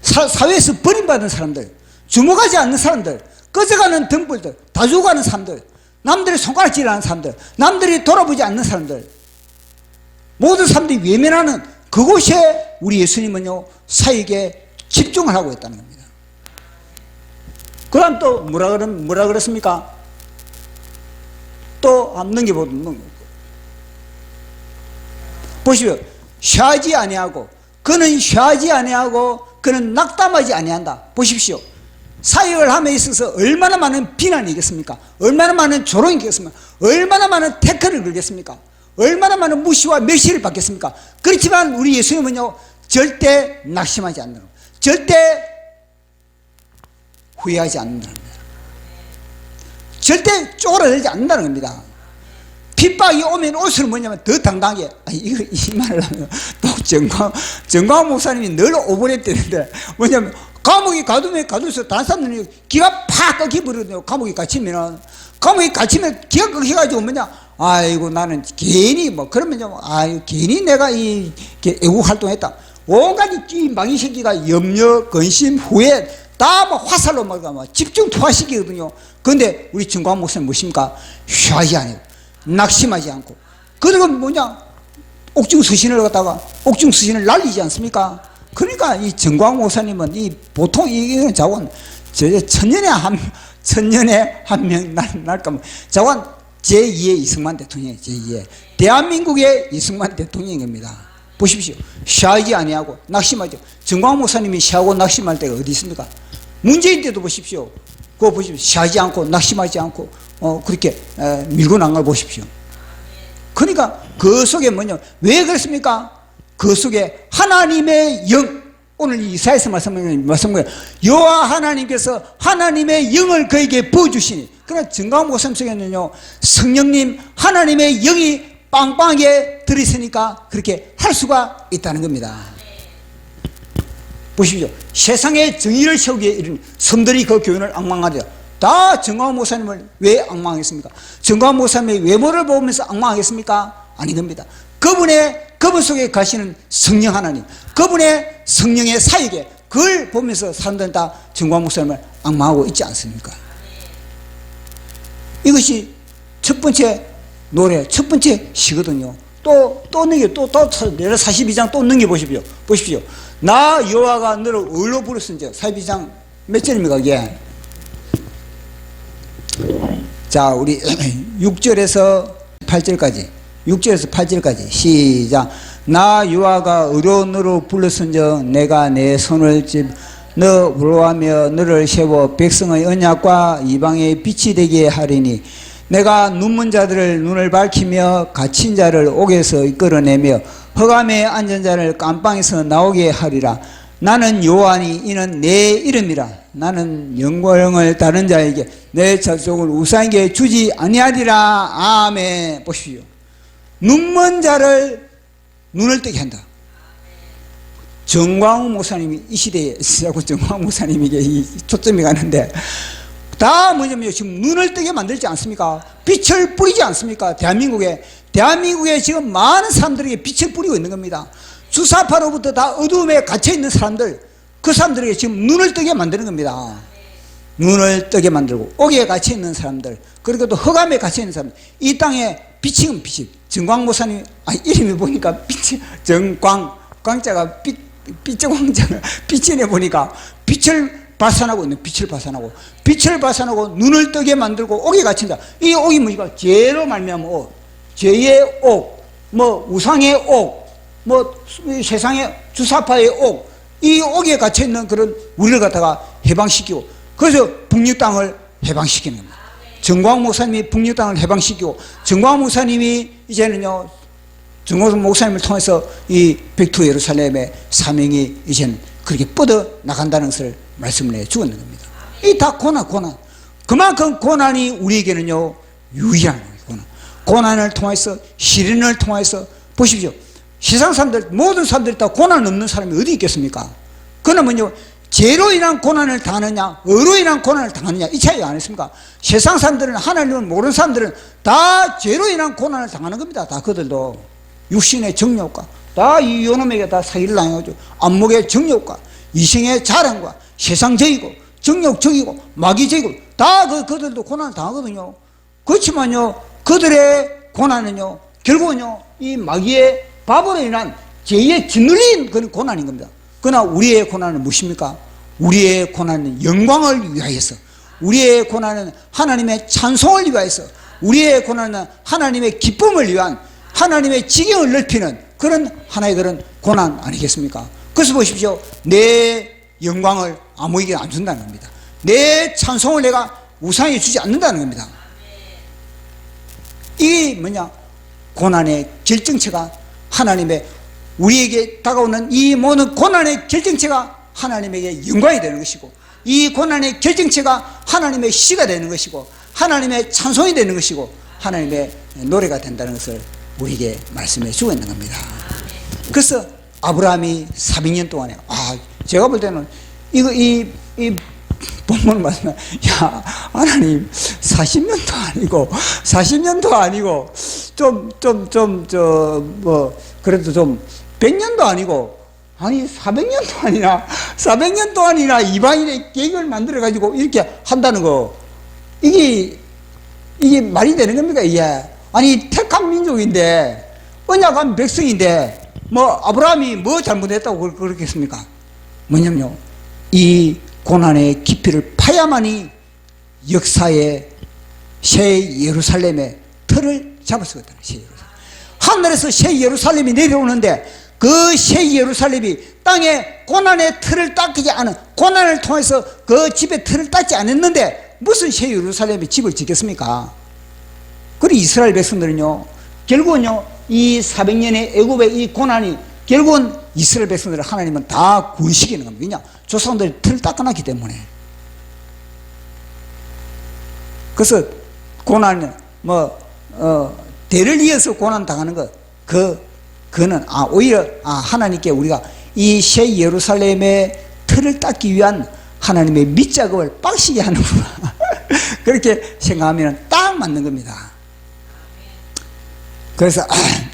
사회에서 버림받은 사람들, 주목하지 않는 사람들, 꺼져가는 등불들, 다 죽어가는 사람들, 남들이 손가락질하는 사람들, 남들이 돌아보지 않는 사람들, 모든 사람들이 외면하는 그곳에 우리 예수님은요, 사역에 집중을 하고 있다는 겁니다. 그럼 또 뭐라 그랬습니까? 또 한번 넘겨보면 보시오. 쉬지 아니하고, 그는 쉬지 아니하고 그는 낙담하지 아니한다. 보십시오. 사역을 함에 있어서 얼마나 많은 비난이 있겠습니까? 얼마나 많은 조롱이 있겠습니까? 얼마나 많은 태클을 걸겠습니까? 얼마나 많은 무시와 멸시를 받겠습니까? 그렇지만 우리 예수님은요, 절대 낙심하지 않는 겁니다. 절대 후회하지 않는다는 겁니다. 절대 쪼그라들지 않는다는 겁니다. 핍박이 오면 올수록 뭐냐면 더 당당하게, 이 말을 하면 또 정광 목사님이 늘 오버랩되는데, 뭐냐면 감옥에 가두면 가둘수록 다른 사람들이 기가 팍 꺾여버리거든요. 감옥에 갇히면 기가 꺾여가지고 뭐냐, 아이고 나는 괜히 뭐 그러면 좀 괜히 내가 이 애국 활동했다. 온갖 이 망이 새끼가 염려, 근심, 후회 다 막 화살로 막 집중 투하시키거든요. 그런데 우리 정광 목사님 무엇입니까? 쉬하지 아니고 낙심하지 않고, 그리고 뭐냐, 옥중서신을 갖다가 옥중서신을 날리지 않습니까? 그러니까 이 정광 목사님은 이 보통 이거는 자원 천년에 한 명 날까, 자원 제2의 이승만 대통령, 제2의 대한민국의 이승만 대통령입니다. 보십시오. 쉬하지 아니하고 낙심하죠. 정광 목사님이 쉬하고 낙심할 때가 어디 있습니까? 문재인 때도 보십시오. 그거 보십시오. 쉬하지 않고 낙심하지 않고 그렇게 밀고 난 걸 보십시오. 그러니까 그 속에 뭐냐, 왜 그렇습니까? 그 속에 하나님의 영, 오늘 이사야서 말씀은 여호와 하나님께서 하나님의 영을 그에게 부어주시니, 그러나 정강 목사님 속에는요, 성령님 하나님의 영이 빵빵하게 들어있으니까 그렇게 할 수가 있다는 겁니다. 보십시오. 세상에 정의를 세우기에 이른 섬들이 그 교훈을 앙망하리라. 다 정광 목사님을 왜 앙망하겠습니까? 정광 목사님의 외모를 보면서 앙망하겠습니까? 아닌 겁니다. 그분 속에 가시는 성령 하나님, 그분의 성령의 사역에, 그걸 보면서 사람들은 다 정광 목사님을 앙망하고 있지 않습니까? 이것이 첫 번째 노래, 첫 번째 시거든요. 또 내가 42장 또 넘겨보십시오. 보십시오. 나 여호와가 너를 어디로 부르신지. 42장 몇 절입니까 이게? 자, 우리 6절에서 8절까지 6절에서 8절까지 시작. 나 여호와가 어려운 너로 불렀은즉 내가 내 손을 너 부러워하며 너를 세워 백성의 언약과 이방의 빛이 되게 하리니 내가 눈먼 자들을 눈을 밝히며 갇힌 자를 옥에서 이끌어내며 흑암에 앉은 자를 깜방에서 나오게 하리라. 나는 여호와니 이는 내 이름이라. 나는 영광을 다른 자에게 내 자족을 우상에게 주지 아니하리라. 아멘. 보십시오. 눈먼 자를 눈을 뜨게 한다. 정광훈 목사님이 이 시대에 자꾸 정광훈 목사님에게 이 초점이 가는데 다 뭐냐면 지금 눈을 뜨게 만들지 않습니까? 빛을 뿌리지 않습니까? 대한민국에 지금 많은 사람들에게 빛을 뿌리고 있는 겁니다. 주사파로부터 다 어두움에 갇혀있는 사람들, 그 사람들에게 지금 눈을 뜨게 만드는 겁니다. 눈을 뜨게 만들고 옥에 갇혀있는 사람들, 그리고 또 흑암에 갇혀있는 사람들, 이 땅에 빛이 정광 목사님 이름이 보니까 빛이 광자가 빛광자가 빛이네 보니까 빛을 발산하고 있는, 빛을 발산하고 눈을 뜨게 만들고 옥에 갇힌다. 이 옥이 뭐니까 죄로 말미암은 옥, 죄의 옥, 뭐 우상의 옥, 뭐 세상의 주사파의 옥, 이 옥에 갇혀있는 그런 우리를 갖다가 해방시키고, 그래서 북녘 땅을 해방시키는 겁니다. 정광 목사님이 북녘 땅을 해방시키고, 정광 목사님이 이제는요, 정광 목사님을 통해서 이 백투 예루살렘의 사명이 이제는 그렇게 뻗어 나간다는 것을 말씀을 해 주었는 겁니다. 이 다 고난. 그만큼 고난이 우리에게는요, 유의한 거예요. 고난을 통해서, 시련을 통해서, 보십시오. 세상 사람들, 모든 사람들이 다 고난 없는 사람이 어디 있겠습니까? 그러면요, 죄로 인한 고난을 당하느냐, 의로 인한 고난을 당하느냐, 이 차이가 아니겠습니까? 세상 사람들은, 하나님을 모르는 사람들은 다 죄로 인한 고난을 당하는 겁니다. 다 그들도. 육신의 정욕과, 다 이 요놈에게 다 사기를 당해가지고, 안목의 정욕과, 이생의 자랑과, 세상적이고, 정욕적이고, 마귀적이고, 다 그들도 고난을 당하거든요. 그렇지만요, 그들의 고난은요, 결국은요, 이 마귀의 바보로 인한 죄의 짓눌린 그런 고난인 겁니다. 그러나 우리의 고난은 무엇입니까? 우리의 고난은 영광을 위하여서, 우리의 고난은 하나님의 찬송을 위하여서, 우리의 고난은 하나님의 기쁨을 위한, 하나님의 지경을 넓히는 그런 하나의 그런 고난 아니겠습니까? 그래서 보십시오. 내 영광을 아무에게 안 준다는 겁니다. 내 찬송을 내가 우상에 주지 않는다는 겁니다. 이 뭐냐? 고난의 결정체가 하나님의, 우리에게 다가오는 이 모든 고난의 결정체가 하나님에게 영광이 되는 것이고, 이 고난의 결정체가 하나님의 시가 되는 것이고, 하나님의 찬송이 되는 것이고, 하나님의 노래가 된다는 것을 우리에게 말씀해 주고 있는 겁니다. 그래서 아브라함이 400년 동안에, 제가 볼 때는 이 본문을 말씀, 야, 하나님 40년도 아니고 그래도 좀 100년도 아니고, 아니 400년 동안이나 이방인의 계획을 만들어 가지고 이렇게 한다는 거, 이게 말이 되는 겁니까? 이게 아니 택한 민족인데, 언약한 백성인데, 뭐 아브라함이 뭐 잘못했다고 그렇겠습니까? 뭐냐면요, 이 고난의 깊이를 파야만이 역사의 새 예루살렘의 틀을 잡을 수가 있다는, 새 예루살렘. 하늘에서 새 예루살렘이 내려오는데, 그 새 예루살렘이 땅에 고난의 틀을 닦지 않은, 고난을 통해서 그 집의 틀을 닦지 않았는데 무슨 새 예루살렘의 집을 짓겠습니까? 그리고 이스라엘 백성들은요, 결국은요, 이 400년의 애굽의 이 고난이 결국은 이스라엘 백성들을 하나님은 다 구원시키는 겁니다. 왜냐? 조상들이 틀을 닦아놨기 때문에. 그래서 고난은 대를 이어서 고난 당하는 것, 그는 오히려 하나님께 우리가 이 새 예루살렘의 틀을 닦기 위한 하나님의 밑작업을 빡시게 하는구나. 그렇게 생각하면 딱 맞는 겁니다. 그래서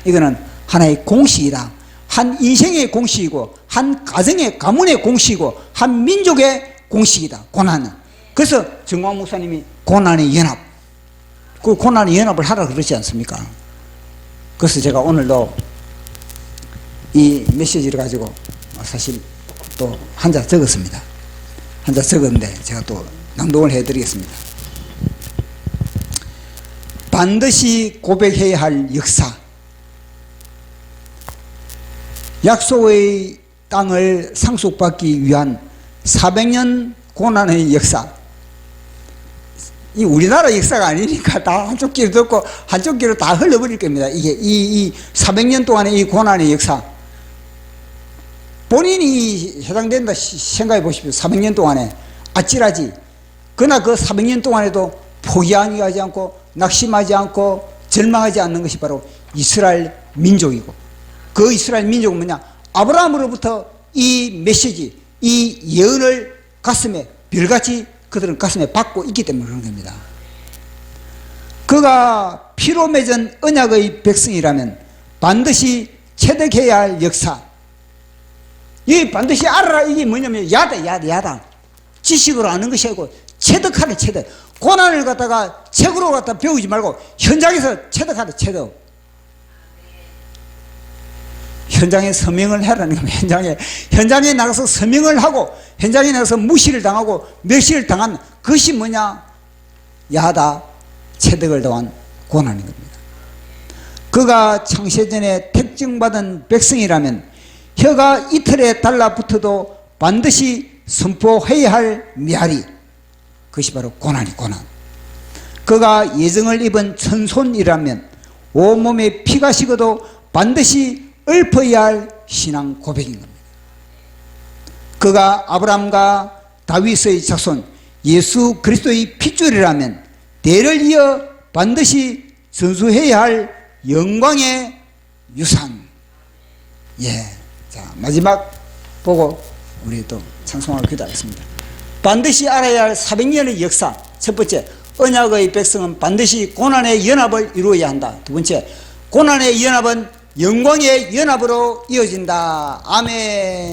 이거는 하나의 공식이다. 한 인생의 공식이고, 한 가정의, 가문의 공식이고, 한 민족의 공식이다, 고난은. 그래서 정광 목사님이 고난의 연합, 그 고난의 연합을 하라 그러지 않습니까? 그래서 제가 오늘도 이 메시지를 가지고 사실 또 한 자 적었습니다. 한 자 적었는데 제가 또 낭독을 해드리겠습니다. 반드시 고백해야 할 역사, 약속의 땅을 상속받기 위한 400년 고난의 역사. 이 우리나라 역사가 아니니까 다 한쪽 귀로 듣고 한쪽 귀로 다 흘러버릴 겁니다. 이게 이 400년 동안의 이 고난의 역사. 본인이 해당된다 생각해 보십시오. 400년 동안에 아찔하지. 그러나 그 400년 동안에도 포기하지 않고 낙심하지 않고 절망하지 않는 것이 바로 이스라엘 민족이고, 그 이스라엘 민족은 뭐냐? 아브라함으로부터 이 메시지, 이 예언을 가슴에 별같이 그들은 가슴에 받고 있기 때문에 그런 겁니다. 그가 피로 맺은 언약의 백성이라면 반드시 체득해야 할 역사, 이 반드시 알아라. 이게 뭐냐면 야다. 지식으로 아는 것이 아니고 체득하래. 체득. 고난을 갖다가 책으로 갖다 배우지 말고 현장에서 체득하래. 체득. 현장에 서명을 해라는 겁니다. 현장에 나가서 서명을 하고 현장에 나가서 무시를 당하고 멸시를 당한 그것이 뭐냐? 야다. 체득을 더한 고난인 겁니다. 그가 창세전에 택정받은 백성이라면 혀가 이틀에 달라붙어도 반드시 선포해야 할 메아리, 그것이 바로 고난. 그가 예정을 입은 천손이라면 온몸에 피가 식어도 반드시 읊어야 할 신앙 고백인 겁니다. 그가 아브라함과 다윗의 자손 예수 그리스도의 핏줄이라면 대를 이어 반드시 전수해야 할 영광의 유산. 자, 마지막 보고 우리 또 찬송하고 기도하겠습니다. 반드시 알아야 할 400년의 역사. 첫 번째, 언약의 백성은 반드시 고난의 연합을 이루어야 한다. 두 번째, 고난의 연합은 영광의 연합으로 이어진다. 아멘.